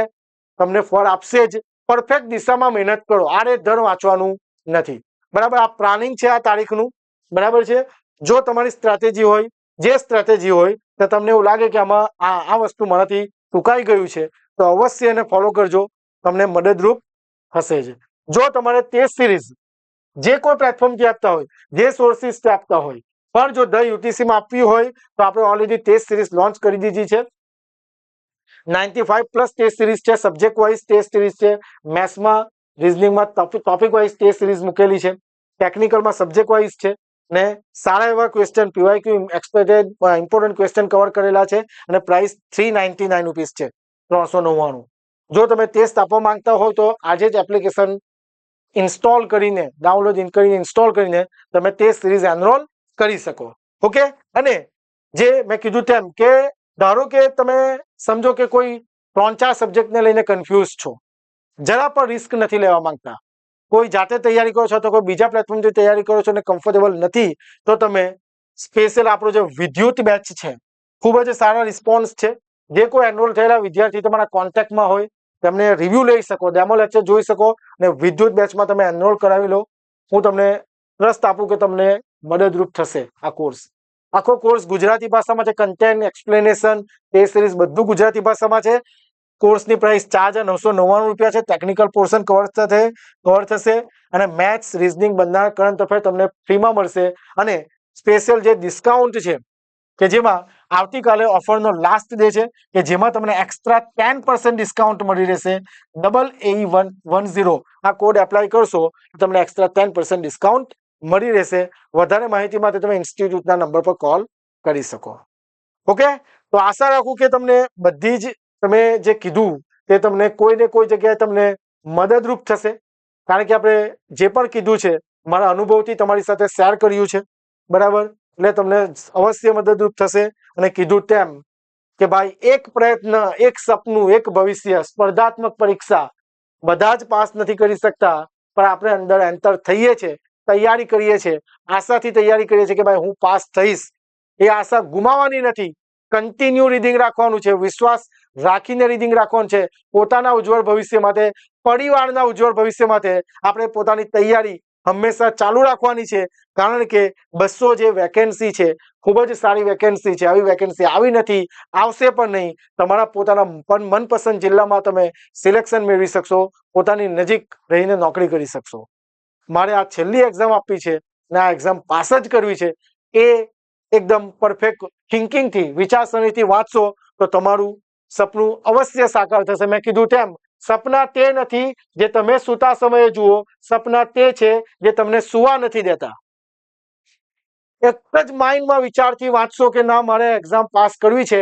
તમને ફળ આપશે જ. પરફેક્ટ દિશામાં મહેનત કરો, આડેધડ વાંચવાનું નથી. બરાબર. આ પ્લાનિંગ છે આ તારીખનું, બરાબર છે. જો તમારી સ્ટ્રેટેજી હોય, જે સ્ટ્રેટેજી હોય તો તમને એવું લાગે કે આમાં આ વસ્તુ મારાથી ચૂકાઈ ગયું છે, તો અવશ્ય એને ફોલો કરજો, તમને મદદરૂપ હશે જ. જો તમારે ટેસ્ટ સિરીઝ જે કોઈ પ્લેટફોર્મથી આપતા હોય, જે સોર્સિસથી આપતા હોય, પણ જો ધ યુટીસીમાં આપવી હોય તો આપણે ઓલરેડી ટેસ્ટ સિરીઝ લોન્ચ કરી દીધી છે. 95+ ટેસ્ટ સિરીઝ છે, સબ્જેક્ટ વાઇઝ ટેસ્ટ સિરીઝ છે. મેથ્સમાં, રિઝનિંગમાં ટોપિક વાઇઝ ટેસ્ટ સિરીઝ મૂકેલી છે. ટેકનિકલમાં સબ્જેક્ટ વાઇઝ છે. ને સારા એવા question, PYQ expected important question cover કરેલા છે. અને પ્રાઇસ 399 રૂપીસ છે, 399. જો તમે ટેસ્ટ આપવા માંગતા હો તો આજે જ એપ્લિકેશન ઇન્સ્ટોલ કરીને, ડાઉનલોડ કરીને ઇન્સ્ટોલ કરીને તમે ટેસ્ટ સિરીઝ એનરોલ કરી શકો. ઓકે. અને જે મેં કીધું તેમ કે ધારો કે તમે સમજો કે કોઈ 3-4 સબ્જેક્ટને લઈને કન્ફ્યુઝ છો, જરા પણ રિસ્ક નથી લેવા માંગતા, કોઈ જાતે તૈયારી કરો છો તો કોઈ બીજા પ્લેટફોર્મથી તૈયારી કરો છો અને કમ્ફર્ટેબલ નથી, તો તમે સ્પેશિયલ આપણો જે વિદ્યુત બેચ છે, ખૂબ જ સારા રિસ્પોન્સ છે. જે કોઈ એનરોલ થયેલા વિદ્યાર્થી તમારા કોન્ટેક્ટમાં હોય તેમને રિવ્યુ લઈ શકો, ડેમો લેક્ચર જોઈ શકો અને વિદ્યુત બેચમાં તમે એનરોલ કરાવી લો. હું તમને ટ્રસ્ટ આપું કે તમને મદદરૂપ થશે આ કોર્સ. આખો કોર્સ ગુજરાતી ભાષામાં છે, કન્ટેન્ટ, એક્સપ્લેનેશન, ટેસ્ટ સિરીઝ બધું ગુજરાતી ભાષામાં છે. કોર્સની પ્રાઇસ 4,999 રૂપિયા છે. ટેકનિકલ પોર્શન કવર થશે અને મેથ્સ, રીઝનિંગ, બંધારણ, કરંટ અફેર તમને ફ્રીમાં મળશે. અને સ્પેશિયલ જે ડિસ્કાઉન્ટ છે કે જેમાં આવતીકાલે ઓફરનો લાસ્ટ ડે છે કે જેમાં તમને એક્સ્ટ્રા 10% ડિસ્કાઉન્ટ મળી રહેશે. AE110 આ કોડ એપ્લાય કરશો તો તમને એક્સ્ટ્રા 10% ડિસ્કાઉન્ટ મળી રહેશે. વધારે માહિતી માટે તમે ઇન્સ્ટિટ્યૂટના નંબર પર કોલ કરી શકો. ઓકે. તો આશા રાખું કે તમને બધી જ તમે જે કીધું તે તમને કોઈને કોઈ જગ્યાએ તમને મદદરૂપ થશે. કારણ કે આપણે જે પણ કીધું છે મારા અનુભવથી તમારી સાથે શેર કર્યું છે, બરાબર. એટલે તમને અવશ્ય મદદરૂપ થશે. અને કીધું તેમ કે ભાઈ એક પ્રયત્ન, એક સપનું, એક ભવિષ્ય. સ્પર્ધાત્મક પરીક્ષા બધા જ પાસ નથી કરી શકતા, પણ આપણે અંદર એન્ટર થઈએ છીએ, તૈયારી કરીએ છીએ, આશાથી તૈયારી કરીએ છીએ કે ભાઈ હું પાસ થઈશ. એ આશા ગુમાવવાની નથી, કન્ટિન્યુ રીડિંગ રાખવાનું છે, વિશ્વાસ રાખીને રીડિંગ રાખવાનું છે. પોતાના ઉજ્જવળ ભવિષ્ય માટે, પરિવારના ઉજ્જવળ ભવિષ્ય માટે આપણે પોતાની તૈયારી હંમેશા ચાલુ રાખવાની છે. કારણ કે 200 જે વેકેન્સી છે, ખૂબ જ સારી વેકેન્સી છે. આવી વેકેન્સી આવી નથી, આવશે પણ નહીં. તમારા પોતાના મનપસંદ જિલ્લામાં તમે સિલેક્શન મેળવી શકશો, પોતાની નજીક રહીને નોકરી કરી શકશો. મારે આ છેલ્લી એક્ઝામ આપવી છે અને આ એક્ઝામ પાસ જ કરવી છે, એ એકદમ પરફેક્ટ થિંકિંગથી, વિચારસરણીથી વાંચશો તો તમારું સપનું અવશ્ય સાકાર થશે. મેં કીધું તેમ સપના તે નથી જે તમે સૂતા સમયે જુઓ, સપના તે છે જે તમને સુવા નથી દેતા. એક જ માઇન્ડમાં વિચારથી વાંચશો કે ના મારે એક્ઝામ પાસ કરવી છે,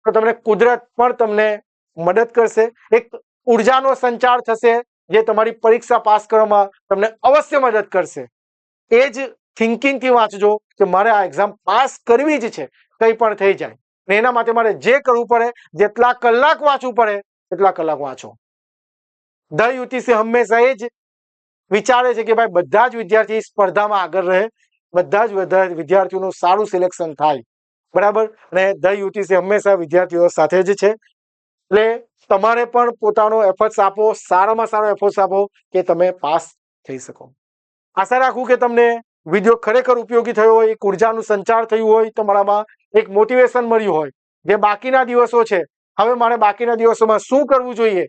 તો તમને કુદરત પણ તમને મદદ કરશે. એક ઉર્જાનો સંચાર થશે જે તમારી પરીક્ષા પાસ કરવામાં તમને અવશ્ય મદદ કરશે. એ જ થિંકિંગથી વાંચજો કે મારે આ એક્ઝામ પાસ કરવી જ છે, કંઈ પણ થઈ જાય. એના માટે મારે જે કરવું પડે, જેટલા કલાક વાંચવું પડે એટલા કલાક વાંચો. ધ યુટીસી હંમેશા એ જ વિચારે છે કે ભાઈ બધા જ વિદ્યાર્થી સ્પર્ધામાં આગળ રહે, બધા જ વિદ્યાર્થીઓનું સારું સિલેક્શન થાય, બરાબર. અને ધ યુટીસી હંમેશા વિદ્યાર્થીઓ સાથે જ છે. એટલે તમારે પણ પોતાનો એફર્ટ્સ આપો, સારામાં સારો એફર્ટ્સ આપો કે તમે પાસ થઈ શકો. આશા રાખું કે તમને વિડીયો ખરેખર ઉપયોગી થયો હોય, એક ઉર્જાનું સંચાર થયું હોય, તમારામાં એક મોટિવેશન મળ્યું હોય. જે બાકીના દિવસો છે, હવે મારે બાકીના દિવસોમાં શું કરવું જોઈએ,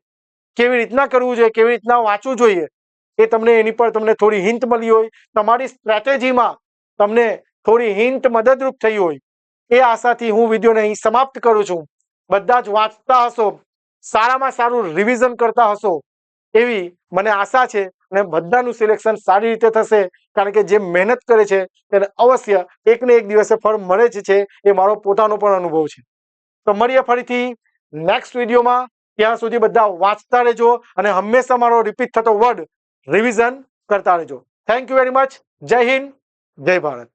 કેવી રીતના કરવું જોઈએ, કેવી રીતના વાંચવું જોઈએ, એ તમને એની પર તમને થોડી હિન્ટ મળી હોય, તમારી સ્ટ્રેટેજીમાં તમને થોડી હિન્ટ મદદરૂપ થઈ હોય, એ આશાથી હું વિડીયોને અહીં સમાપ્ત કરું છું. બધા જ વાંચતા હશો, સારામાં સારું રિવિઝન કરતા હશો એવી મને આશા છે. અને બધાનું સિલેક્શન સારી રીતે થશે, કારણ કે જે મહેનત કરે છે તેને અવશ્ય એક ને એક દિવસે ફળ મળે જ છે, એ મારો પોતાનો પણ અનુભવ છે. તો મળીએ ફરીથી નેક્સ્ટ વિડીયોમાં. ત્યાં સુધી બધા વાંચતા રહેજો અને હંમેશા મારો રિપીટ થતો વર્ડ રિવિઝન કરતા રહેજો. Thank you very much. જય હિન્દ, જય ભારત.